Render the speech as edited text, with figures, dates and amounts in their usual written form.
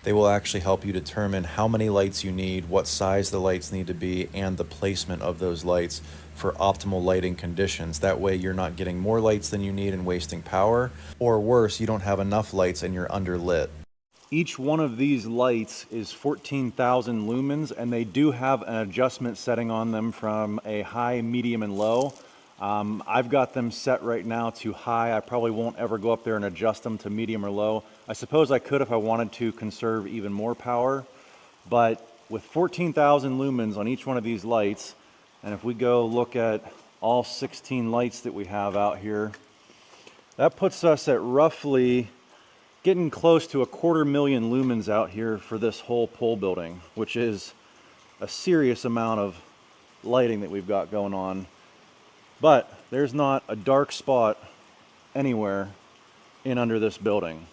They will actually help you determine how many lights you need, what size the lights need to be, and the placement of those lights for optimal lighting conditions. That way you're not getting more lights than you need and wasting power, or worse, you don't have enough lights and you're underlit. Each one of these lights is 14,000 lumens, and they do have an adjustment setting on them from a high, medium, and low. I've got them set right now to high. I probably won't ever go up there and adjust them to medium or low. I suppose I could if I wanted to conserve even more power, but with 14,000 lumens on each one of these lights, and if we go look at all 16 lights that we have out here, that puts us at roughly getting close to 250,000 lumens out here for this whole pole building, which is a serious amount of lighting that we've got going on. But there's not a dark spot anywhere in under this building.